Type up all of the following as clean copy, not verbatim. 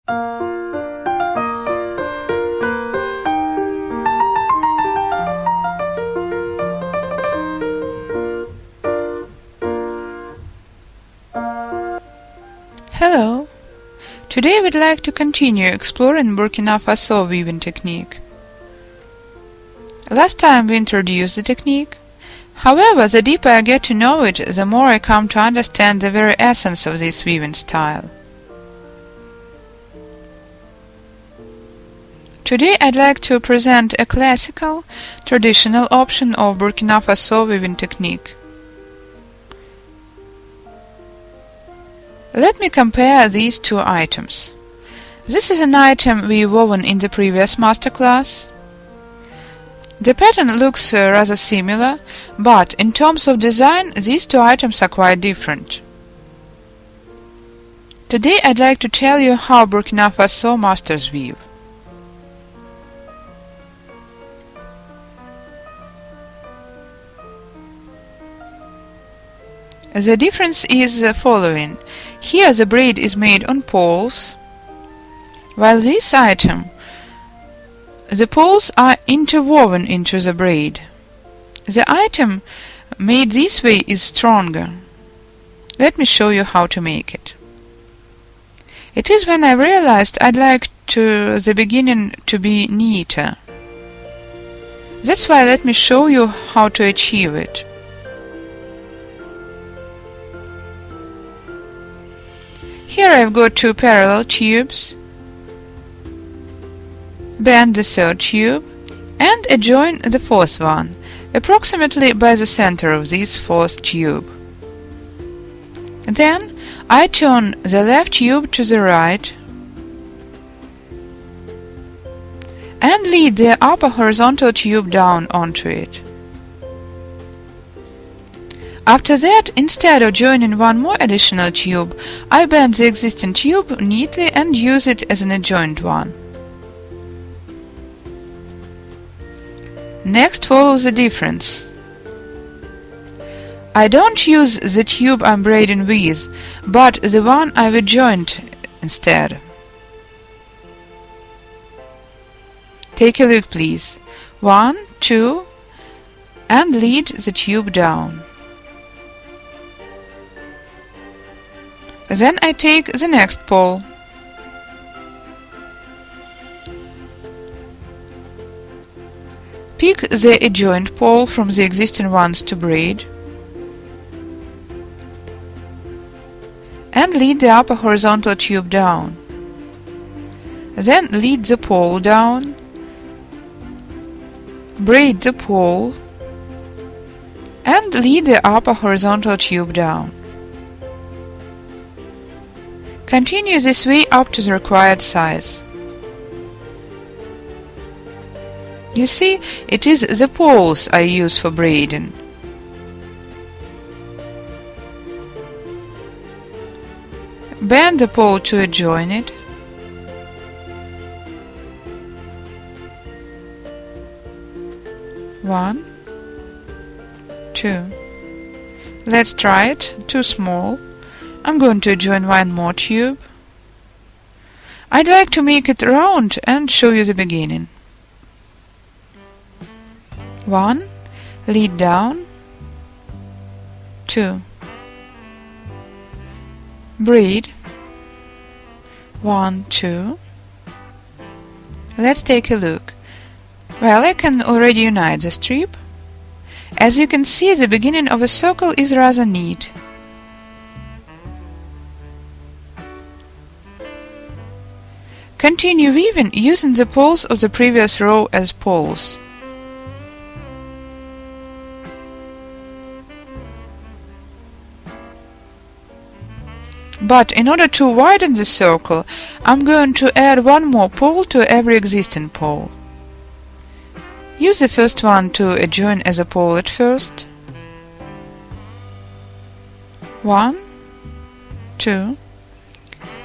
Hello! Today we'd like to continue exploring Burkina Faso weaving technique. Last time we introduced the technique. However, the deeper I get to know it, the more I come to understand the very essence of this weaving style. Today I'd like to present a classical, traditional option of Burkina Faso weaving technique. Let me compare these two items. This is an item we woven in the previous masterclass. The pattern looks rather similar, but in terms of design, these two items are quite different. Today I'd like to tell you how Burkina Faso masters weave. The difference is the following. Here the braid is made on poles, while this item, the poles are interwoven into the braid. The item made this way is stronger. Let me show you how to make it. It is when I realized I'd like the beginning to be neater. That's why let me show you how to achieve it. Here I've got two parallel tubes, bend the third tube, and adjoin the fourth one, approximately by the center of this fourth tube. Then I turn the left tube to the right and lead the upper horizontal tube down onto it. After that, instead of joining one more additional tube, I bend the existing tube neatly and use it as an adjoined one. Next follows the difference. I don't use the tube I'm braiding with, but the one I've adjoined instead. Take a look, please. 1, 2, and lead the tube down. Then I take the next pole. Pick the adjoined pole from the existing ones to braid and lead the upper horizontal tube down. Then lead the pole down, braid the pole, and lead the upper horizontal tube down. Continue this way up to the required size. You see, it is the poles I use for braiding. Bend the pole to adjoin it. One, two. Let's try it. Too small. I'm going to adjoin one more tube. I'd like to make it round and show you the beginning. 1, lead down, 2, braid, 1, 2. Let's take a look. Well, I can already unite the strip. As you can see, the beginning of a circle is rather neat. Continue weaving using the poles of the previous row as poles. But in order to widen the circle, I'm going to add one more pole to every existing pole. Use the first one to adjoin as a pole at first. 1, 2.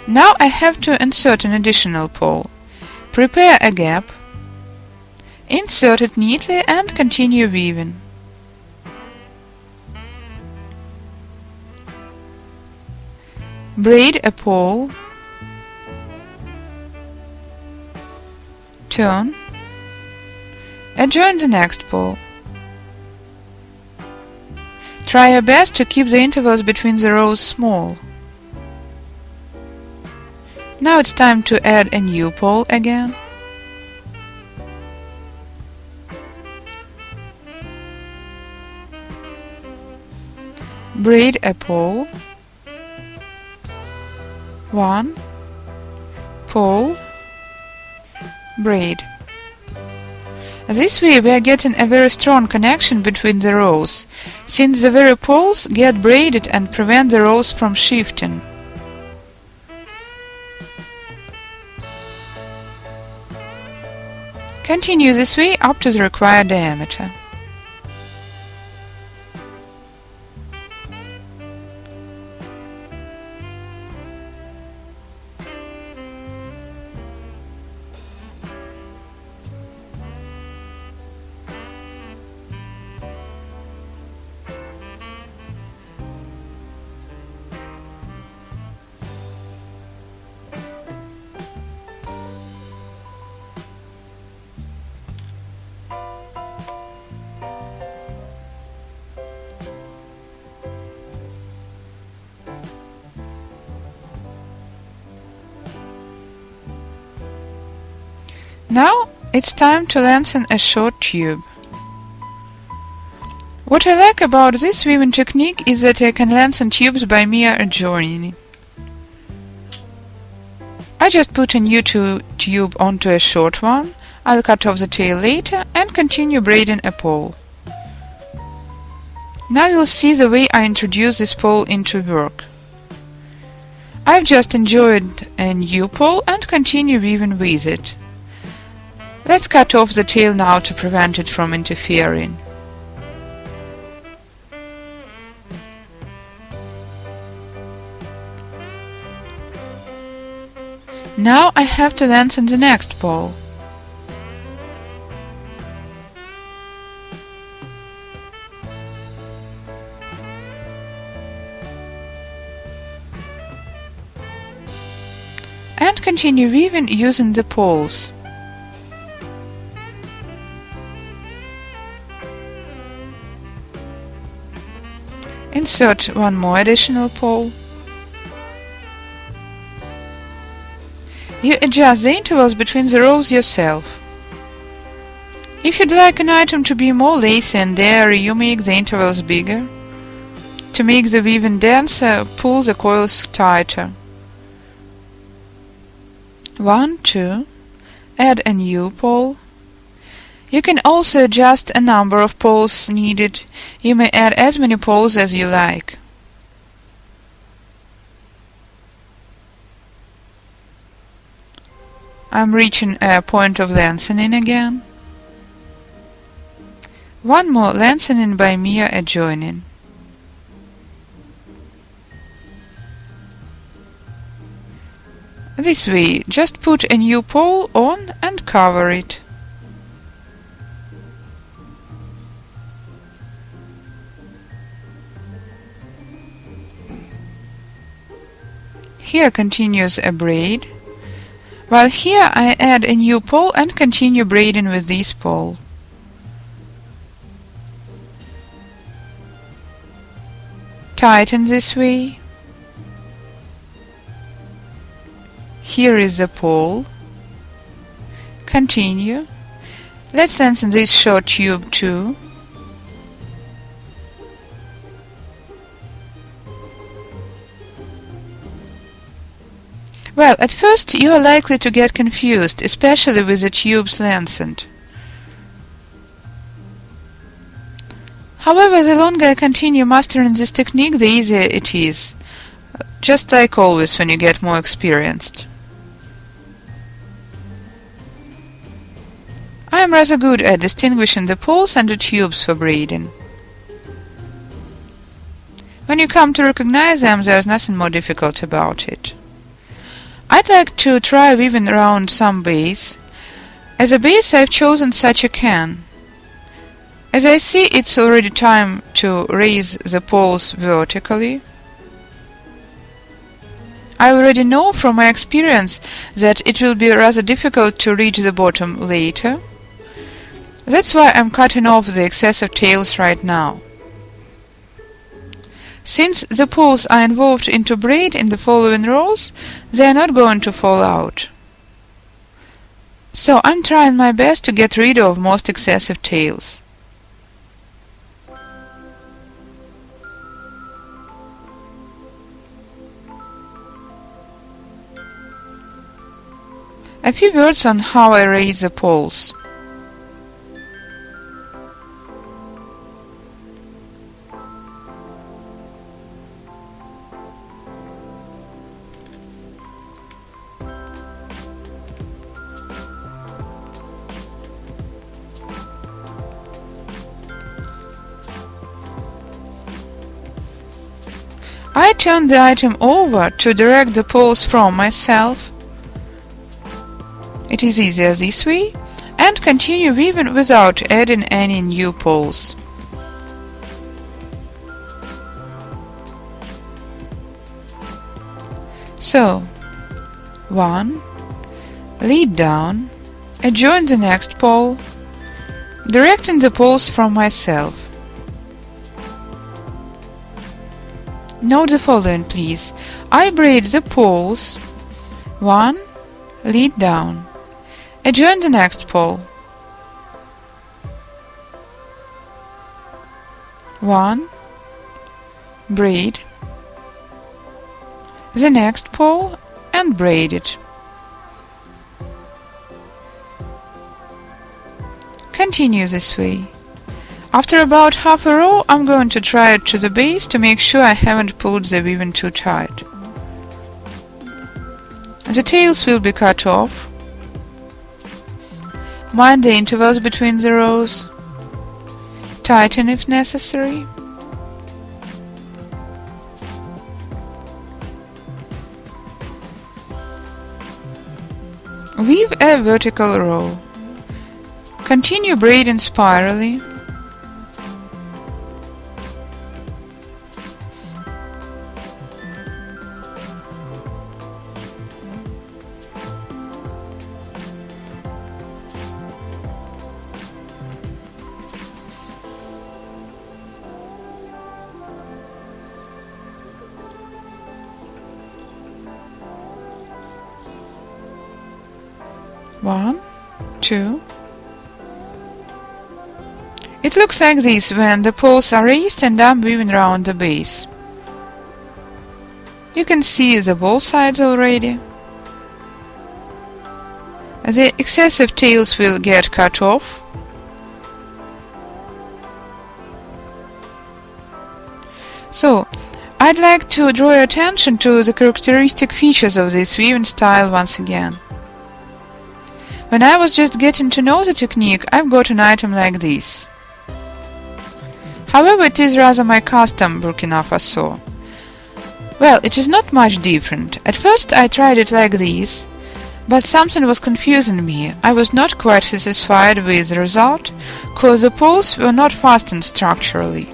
Now I have to insert an additional pole. Prepare a gap, insert it neatly and continue weaving. Braid a pole, turn, adjoin the next pole. Try your best to keep the intervals between the rows small. Now it's time to add a new pole again. Braid a pole, 1, pole, braid. This way we are getting a very strong connection between the rows, since the very poles get braided and prevent the rows from shifting. Continue this way up to the required diameter. Now it's time to lengthen a short tube. What I like about this weaving technique is that I can lengthen tubes by mere adjoining. I just put a new tube onto a short one, I'll cut off the tail later and continue braiding a pole. Now you'll see the way I introduce this pole into work. I've just enjoyed a new pole and continue weaving with it. Let's cut off the tail now to prevent it from interfering. Now I have to lengthen the next pole. And continue weaving using the poles. Insert one more additional pole. You adjust the intervals between the rows yourself. If you'd like an item to be more lacy and airy, you make the intervals bigger. To make the weaving denser, pull the coils tighter. 1, 2. Add a new pole. You can also adjust a number of poles needed. You may add as many poles as you like. I'm reaching a point of lengthening again. One more lengthening by mere adjoining. This way, just put a new pole on and cover it. Here continues a braid, while here I add a new pole and continue braiding with this pole. Tighten this way. Here is the pole. Continue. Let's lengthen this short tube too. Well, at first you are likely to get confused, especially with the tubes lengthened. However, the longer I continue mastering this technique, the easier it is, just like always when you get more experienced. I am rather good at distinguishing the poles and the tubes for braiding. When you come to recognize them, there is nothing more difficult about it. I'd like to try weaving around some base. As a base I've chosen such a can. As I see, it's already time to raise the poles vertically. I already know from my experience that it will be rather difficult to reach the bottom later. That's why I'm cutting off the excessive tails right now. Since the poles are involved into braid in the following rows, they are not going to fall out. So I'm trying my best to get rid of most excessive tails. A few words on how I raise the poles. I turn the item over to direct the poles from myself. It is easier this way, and continue weaving without adding any new poles. So, 1, lead down, adjoin the next pole, directing the poles from myself. Note the following, please. I braid the poles, 1, lead down, adjoin the next pole, 1, braid, the next pole and braid it. Continue this way. After about half a row, I'm going to try it to the base to make sure I haven't pulled the weaving too tight. The tails will be cut off. Mind the intervals between the rows. Tighten if necessary. Weave a vertical row. Continue braiding spirally. One, two. It looks like this when the poles are raised and I'm weaving around the base. You can see the ball sides already. The excessive tails will get cut off. So, I'd like to draw your attention to the characteristic features of this weaving style once again. When I was just getting to know the technique, I've got an item like this. However, it is rather my custom Burkina Faso. Well, it is not much different. At first I tried it like this, but something was confusing me. I was not quite satisfied with the result, cause the poles were not fastened structurally.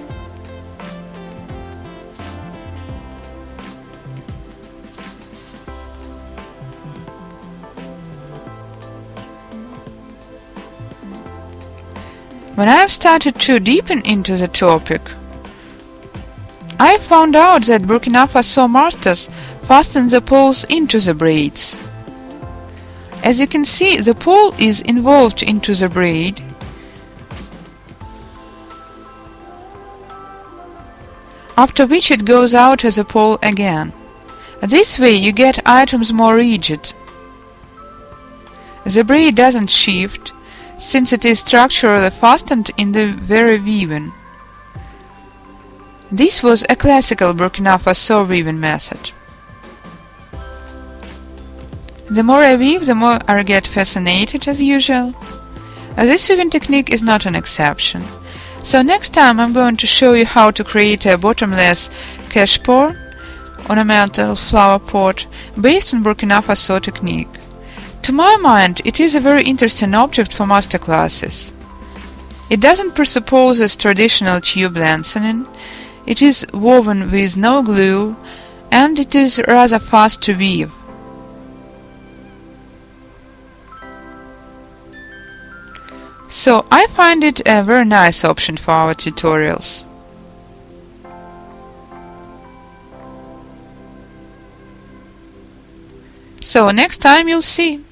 When I have started to deepen into the topic, I found out that Burkina Faso masters fasten the poles into the braids. As you can see, the pole is involved into the braid, after which it goes out as a pole again. This way you get items more rigid. The braid doesn't shift, since it is structurally fastened in the very weaving. This was a classical Burkina Faso weaving method. The more I weave, the more I get fascinated as usual. This weaving technique is not an exception. So next time I'm going to show you how to create a bottomless cachepot, ornamental flower pot, based on Burkina Faso technique. To my mind, it is a very interesting object for masterclasses. It doesn't presuppose as traditional tube lengthening, it is woven with no glue and it is rather fast to weave. So I find it a very nice option for our tutorials. So next time you'll see.